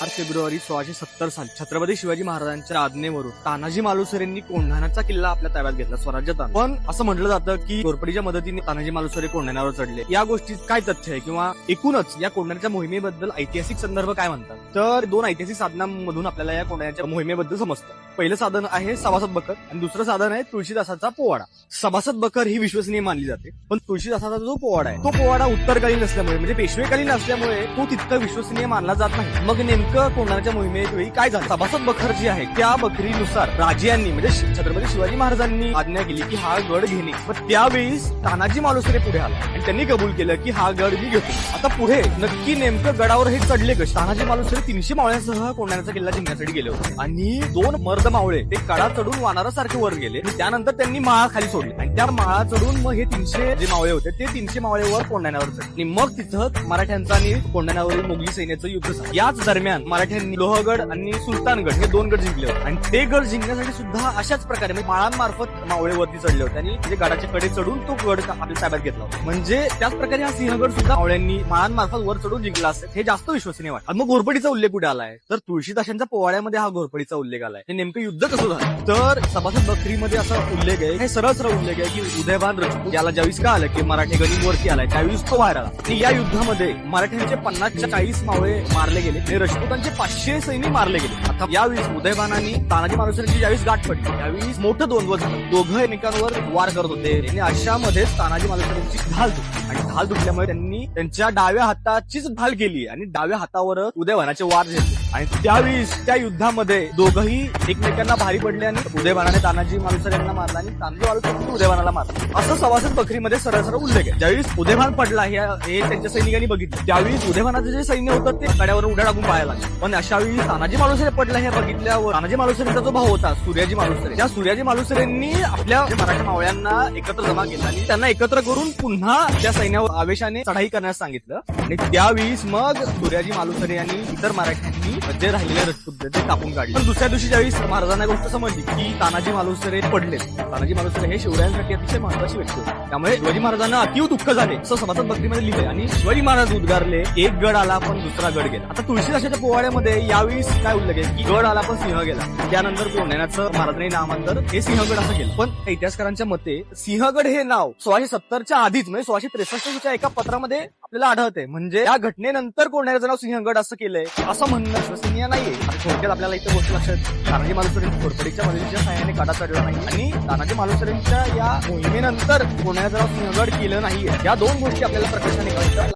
February 1670 साली छत्रपती शिवाजी महाराजांच्या आज्ञेवरून तानाजी मालुसरेंनी कोंढाण्याचा किल्ला आपल्या ताब्यात घेतला स्वराज्यात आणला. पण असं म्हटलं जातं की घोरपडीच्या मदतीने तानाजी मालुसरे कोंढाण्यावर चढले. या गोष्टीत काय तथ्य आहे किंवा एकूणच या कोंढाण्याच्या मोहिमेबद्दल ऐतिहासिक संदर्भ काय म्हणतात, तर दोन ऐतिहासिक साधनांमधून आपल्याला या कोंढाण्याच्या मोहिमेबद्दल समजतं. पहिलं साधन आहे सभासद बकर आणि दुसरं साधन आहे तुळशीदासाचा पोवाडा. सभासद बकर ही विश्वसनीय मानली जाते, पण तुळशीदासाचा जो पोवाडा आहे तो पोवाडा उत्तरकालीन असल्यामुळे म्हणजे पेशवेकालीन असल्यामुळे तो तितका विश्वसनीय मानला जात नाही. मग नेमकं कोंढाण्याच्या मोहिमेवेळी काय झालं? सभासद बखर जी आहे त्या बखरीनुसार राजांनी म्हणजे छत्रपती शिवाजी महाराजांनी आज्ञा केली की हा गड घेणे. मग त्यावेळी तानाजी मालुसरे पुढे आला आणि त्यांनी कबूल केलं की हा गड मी घेतो. आता पुढे नक्की नेमकं गडावर हे चढले कसे? तानाजी मालुसरे 300 मावळ्यांसह कोंढाण्याचा किल्ला जिंकण्यासाठी गेले होते आणि 2 मर्द मावळे ते कडा चढून वानरासारखे वर गेले. त्यानंतर त्यांनी माळा खाली सोडली आणि त्या माळा चढून मग हे 300 जे मावळे होते ते 300 मावळे वर कोंढाण्यावर चढले आणि मग तिथं मराठ्यांचा आणि कोंढाण्यावरील मोगली सैन्याचं युद्ध झालं. याच दरम्यान मराठ्यांनी लोहगड आणि सुलतानगड हे 2 गड जिंकले होते आणि ते गड जिंकण्यासाठी सुद्धा अशाच प्रकारे म्हणजे माळांमार्फत मावळे वरती चढले होते आणि म्हणजे गडाच्या कडे चढून तो गड आपल्या ताब्यात घेतला होता. म्हणजे त्याच प्रकारे हा सिंहगड सुद्धा मावळ्यांनी माळांमार्फत वर चढून जिंकला असेल हे जास्त विश्वसनीय वाटतं. मग घोरपडीचा उल्लेख कुठे आलाय, तर तुळशीदासांच्या पोवाड्यामध्ये हा घोरपडीचा उल्लेख आलाय. हे नेमकं युद्ध कसं झालं, तर सभासद बखरीमध्ये असा उल्लेख आहे, हे सरळ उल्लेख आहे की उदयभान राजपूत याला ज्यावेळेस का आलं की मराठे गनिमवरती आलाय त्यावेळेस तो बाहेर आला आणि या युद्धामध्ये मराठ्यांचे 50-40 मावळे मारले गेले आणि राजपुतांचे 500 सैनिक मारले गेले. आता यावेळी उदयभान आणि तानाजी मालुसरेंची ज्यावेळेस गाठ पडली त्यावेळी मोठं द्वंद्व झालं. दोघं एकमेकांवर वार करत होते आणि अशामध्येच तानाजी मालुसरेंची ढाल तुटली आणि ढाल तुटल्यामुळे त्यांनी त्यांच्या डाव्या हाताचीच ढाल केली आणि डाव्या हातावर उदयभानाचे वार झेलले आणि त्यावेळी त्या युद्धामध्ये दोघंही एकमेकांना भारी पडले आणि उदयभानाने तानाजी मालुसरे यांना मारला आणि तानाजी मालुसरे उदयभानाला मारला. असं सभासद बखरीमध्ये सरळ उल्लेख आहे. ज्यावेळी उदयभान पडला हे त्यांच्या सैनिकांनी बघितलं त्यावेळी उदयभानाचं जे सैन्य होतं ते कड्यावर उड्या टाकून पाहायला लागलं. पण अशा वेळी तानाजी मालुसरे पडला हे बघितल्यावर तानाजी मालुसरेंचा जो भाऊ होता सूर्याजी मालुसरे, त्या सूर्याजी मालुसरेंनी आपल्या मराठा मावळ्यांना एकत्र जमा केला आणि त्यांना एकत्र करून पुन्हा त्या सैन्यावर आवेशाने चढाई करण्यास सांगितलं आणि त्यावेळीस मग सूर्याजी मालुसरे आणि इतर मराठ्यांनी जे राहिलेले राजपूत ते कापून काढले. पण दुसऱ्या दिवशी ज्यावेळी महाराजांना गोष्ट समजली की तानाजी मालुसरे पडले, तानाजी मालुसरे हे शिवरायांसाठी अतिशय महत्वाची व्यक्ती होते, त्यामुळे शिवाजी महाराजांना अतीव दुःख झाले असं सभासद बखरीमध्ये लिहिलंय आणि शिवाजी महाराज उद्गारले एक गड आला पण दुसरा गड गेला. आता तुळशीदासाच्या पोवाड्यामध्ये यावेळी काय उल्लेख आहे की गड आला पण सिंह गेला. त्यानंतर कोंढाण्याचं महाराजांनी नामांतर हे सिंहगड असं केलं. पण इतिहासकारांच्या मते सिंहगड हे नाव 1670च्या आधीच म्हणजे 1663च्या एका पत्रामध्ये आपल्याला आढळते. म्हणजे या घटनेनंतर कोंढाण्याचं नाव सिंहगड असं केलंय असं म्हणणं विश्वसनीय नाहीये. थोडक्यात आपल्याला इथे गोष्ट लक्षात तानाजी मालुसरेंनी घोरपडीच्या मदतीच्या सहाय्याने काढा चढला नाही आणि तानाजी मालुसरेंच्या या मोहिमेनंतर कोंढाण्याचं नाव सिंहगड केलं नाहीये. या 2 गोष्टी आपल्याला प्रकर्षाने कळतात.